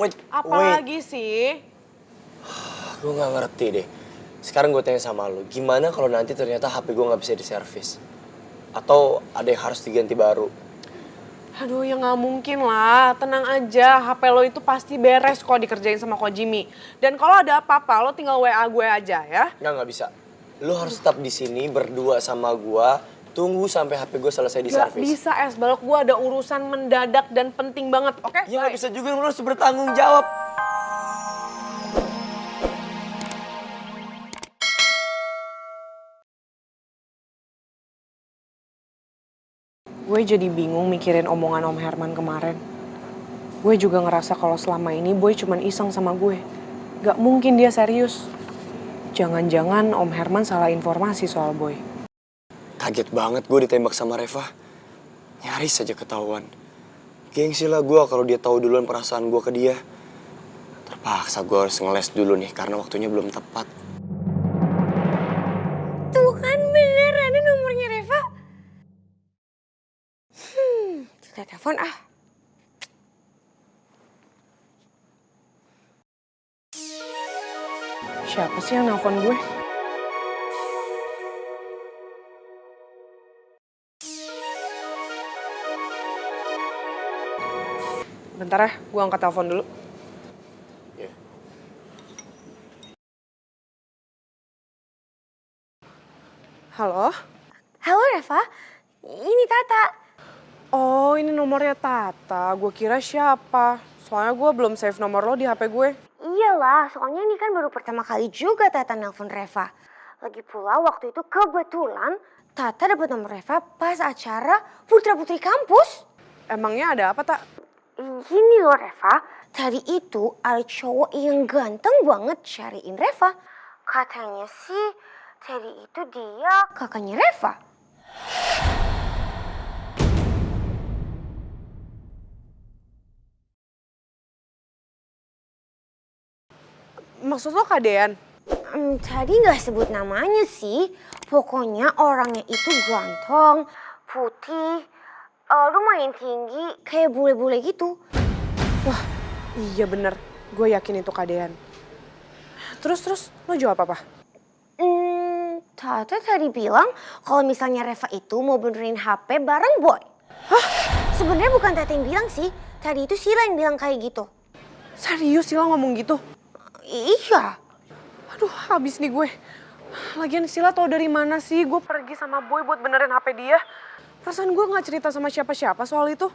wait. Apalagi sih? Gue gak ngerti deh. Sekarang gue tanya sama lo, gimana kalau nanti ternyata HP gue gak bisa diservis? Atau ada yang harus diganti baru? Aduh ya nggak mungkin lah, tenang aja. HP lo itu pasti beres kok dikerjain sama Ko Jimmy. Dan kalau ada apa-apa lo tinggal WA gue aja ya. Nggak bisa. Lo harus tetap di sini berdua sama gue. Tunggu sampai HP gue selesai Gak diservis. bisa es balok, gue ada urusan mendadak dan penting banget, oke? Ya nggak bisa juga, lo harus bertanggung jawab. Gue jadi bingung mikirin omongan Om Herman kemarin. Gue juga ngerasa kalau selama ini Boy cuman iseng sama gue. Gak mungkin dia serius. Jangan-jangan Om Herman salah informasi soal Boy. Kaget banget gue ditembak sama Reva. Nyaris saja ketahuan. Gengsi lah gue kalau dia tahu duluan perasaan gue ke dia. Terpaksa gue harus ngeles dulu nih karena waktunya belum tepat. Tuh kan bener, ada nomornya Reva. Kita telepon ah. Siapa sih yang nelfon gue? Bentar ya, gue angkat telepon dulu. Yeah. Halo? Halo Reva, ini Tata. Oh, ini nomornya Tata. Gue kira siapa. Soalnya gue belum save nomor lo di HP gue. Iyalah, soalnya ini kan baru pertama kali juga Tata nelpon Reva. Lagi pula waktu itu kebetulan Tata dapat nomor Reva pas acara Putra Putri kampus. Emangnya ada apa, Tak? Gini loh Reva, tadi itu ada cowok yang ganteng banget cariin Reva. Katanya sih tadi itu dia kakaknya Reva. Maksud lo Kadean? Tadi nggak sebut namanya sih. Pokoknya orangnya itu ganteng, putih, lumayan tinggi, kayak bule-bule gitu. Wah, iya bener. Gue yakin itu Kadean. Terus lo jawab apa? Tata tadi bilang kalau misalnya Reva itu mau benerin HP bareng Boy. Hah? Sebenarnya bukan Tata yang bilang sih. Tadi itu Sila yang bilang kayak gitu. Serius Sila ngomong gitu? Iya. Aduh, habis nih gue. Lagian Sila tau dari mana sih gue pergi sama Boy buat benerin HP dia? Perasaan gue gak cerita sama siapa-siapa soal itu.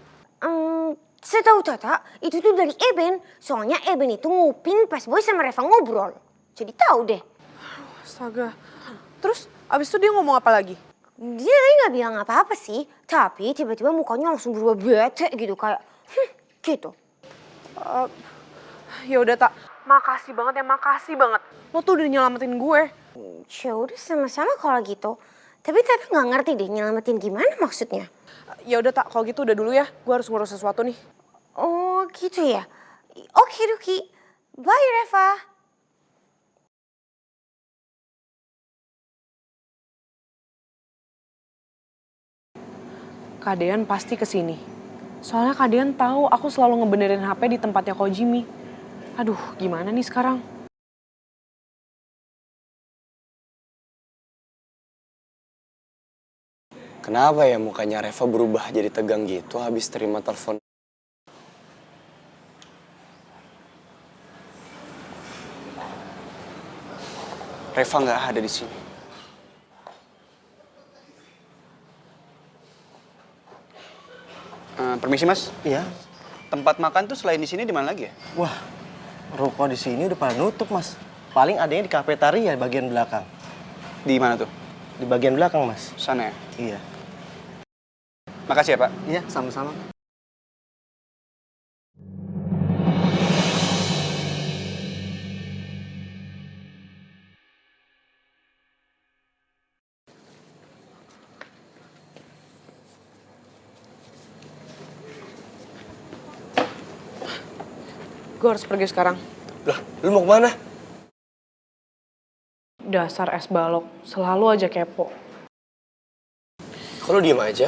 Setahu Tata, itu tuh dari Eben. Soalnya Eben itu nguping pas Boy sama Reva ngobrol. Jadi tahu deh. Astaga. Terus abis itu dia ngomong apa lagi? Dia nggak bilang apa-apa sih. Tapi tiba-tiba mukanya langsung berubah bete gitu. Kayak, gitu. Ya udah Tak, makasih banget ya, makasih banget. Lo tuh udah nyelamatin gue. Ya udah sama-sama kalau gitu. Tapi Tata nggak ngerti deh nyelamatin gimana maksudnya. Ya udah Tak, kalau gitu udah dulu ya. Gue harus ngurus sesuatu nih. Oh gitu ya. Oke Duki. Bye Reva. Kadean pasti kesini. Soalnya Kadean tahu aku selalu ngebenerin HP di tempatnya Ko Jimmy. Aduh, gimana nih sekarang? Kenapa ya mukanya Reva berubah jadi tegang gitu habis terima telepon? Reva nggak ada di sini. Permisi Mas, Iya. tempat makan tuh selain di sini di mana lagi ya? Wah, ruko di sini udah pada nutup, Mas. Paling adanya di kafetaria bagian belakang. Di mana tuh? Di bagian belakang, Mas. Sana ya? Iya. Makasih ya Pak. Iya, sama-sama. Gue harus pergi sekarang. Lah, lu mau kemana? Dasar es balok, selalu aja kepo. Kok lu diem aja?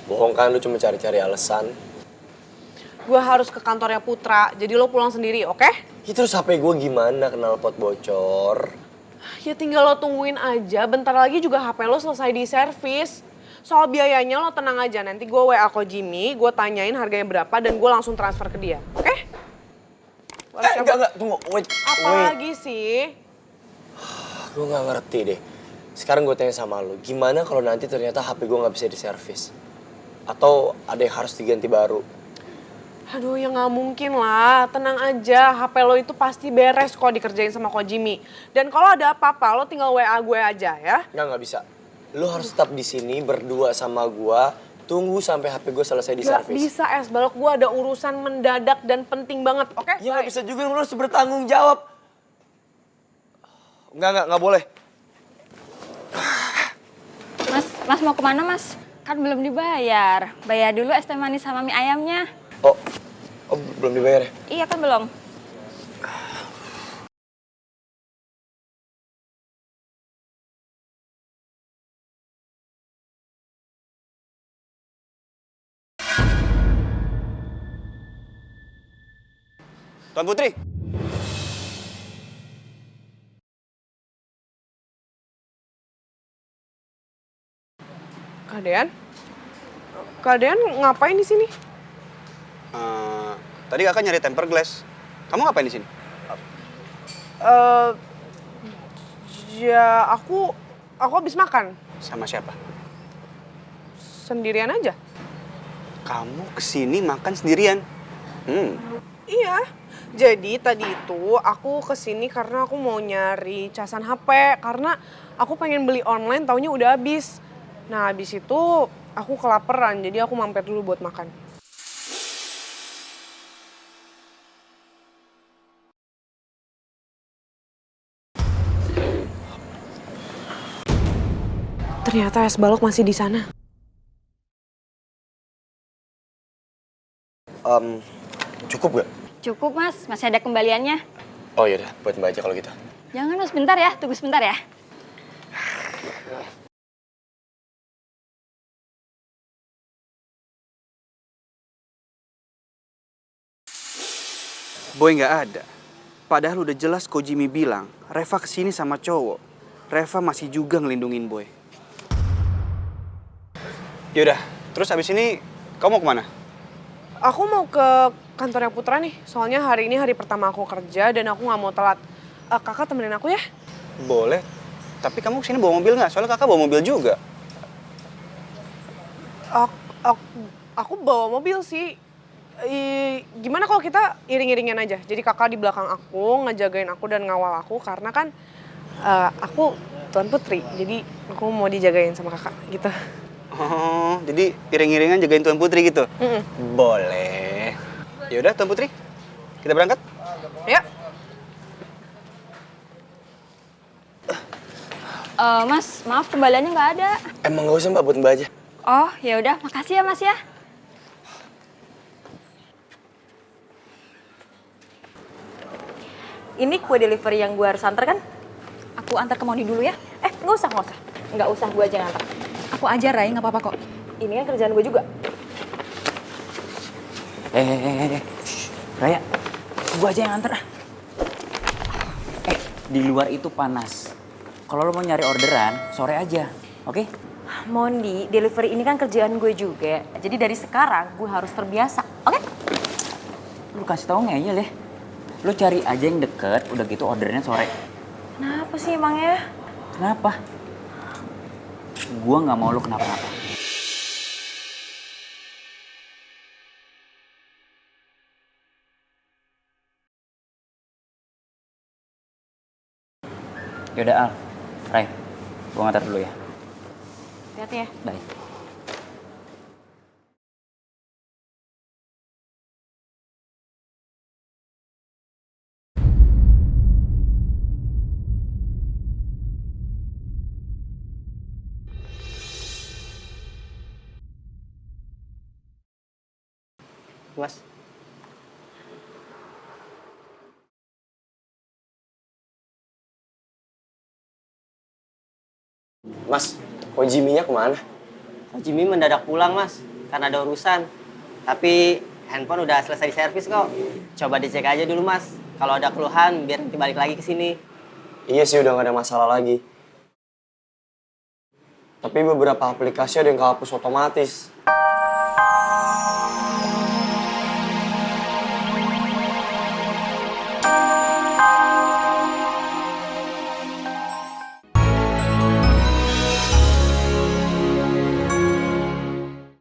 Bohong kan, lu cuma cari-cari alasan. gue harus ke kantornya Putra, jadi lo pulang sendiri, oke? Ya terus HP gue gimana knalpot bocor? Ya tinggal lo tungguin aja, bentar lagi juga HP lo selesai di servis. Soal biayanya lo tenang aja, nanti gue WA ko Jimmy, gue tanyain harganya berapa dan gue langsung transfer ke dia, oke? Enggak, tunggu, wait. Apalagi sih? Gue gak ngerti deh. Sekarang gue tanya sama lo, gimana kalau nanti ternyata HP gue gak bisa diservis? Atau ada yang harus diganti baru? Aduh ya nggak mungkin lah, tenang aja, HP lo itu pasti beres kok dikerjain sama ko Jimmy. Dan kalau ada apa-apa lo tinggal WA gue aja ya. Nggak bisa. Lo harus tetap di sini berdua sama gue, tunggu sampai HP gue selesai Gak diservis. bisa es balok, gue ada urusan mendadak dan penting banget, oke? Ya nggak bisa juga, lo harus bertanggung jawab. Nggak boleh. Mas mau kemana mas? Kan belum dibayar. Bayar dulu es teh manis sama mie ayamnya. Oh, belum dibayar ya? Iya kan belum? Tuan Putri. Kak Dean ngapain di sini? Tadi kakak nyari tempered glass. Kamu ngapain di sini? Ya aku habis makan. Sama siapa? Sendirian aja. Kamu kesini makan sendirian? Iya. Jadi tadi itu aku kesini karena aku mau nyari casan HP. Karena aku pengen beli online taunya udah habis. Nah habis itu aku kelaparan jadi aku mampir dulu buat makan. Ternyata es balok masih di sana. Cukup gak? Cukup mas, masih ada kembaliannya. Oh yaudah, buat mbak aja kalau gitu. Jangan mas, bentar ya, tunggu sebentar ya. Boy nggak ada. Padahal udah jelas Ko Jimmy bilang, Reva kesini sama cowok. Reva masih juga ngelindungin Boy. Yaudah, terus abis ini kamu mau kemana? Aku mau ke kantornya Putra nih, soalnya hari ini hari pertama aku kerja dan aku nggak mau telat. Kakak temenin aku ya? Boleh, tapi kamu kesini bawa mobil nggak? Soalnya kakak bawa mobil juga. Aku bawa mobil sih. Gimana kalau kita iring-iringan aja? Jadi kakak di belakang aku, ngejagain aku dan ngawal aku karena kan aku Tuan Putri, jadi aku mau dijagain sama kakak gitu. Oh, jadi iring-iringan jagain Tuan Putri gitu? Boleh. Yaudah Tuan Putri, kita berangkat? Ya. Mas, maaf kembaliannya nggak ada. Emang gak usah mbak, buat mbak aja. Oh, ya udah, makasih ya mas ya. Ini kue delivery yang gue harus antar kan? Aku antar ke Mondi dulu ya. Nggak usah. Nggak usah, gue aja yang antar. Aku aja Ray, nggak apa-apa kok. Ini kan kerjaan gue juga. Shh, Raya, gua aja yang anter ah. Di luar itu panas. Kalau lo mau nyari orderan, sore aja, oke? Mondi, delivery ini kan kerjaan gue juga. Jadi dari sekarang gue harus terbiasa, oke? Lu kasih tau ngeyel ya. Lu cari aja yang deket, udah gitu ordernya sore. Kenapa sih emangnya? Kenapa? Gua nggak mau lu kenapa-napa. Yaudah Al, Ray, gua ngantar dulu ya. Hati-hati ya. Bye. Mas. Mas, kok Jimmy-nya kemana? Oh, Jimmy mendadak pulang, Mas. Karena ada urusan. Tapi handphone udah selesai servis kok. Coba dicek aja dulu Mas. Kalau ada keluhan biar nanti balik lagi ke sini. Iya sih udah gak ada masalah lagi. Tapi beberapa aplikasi ada yang kehapus otomatis.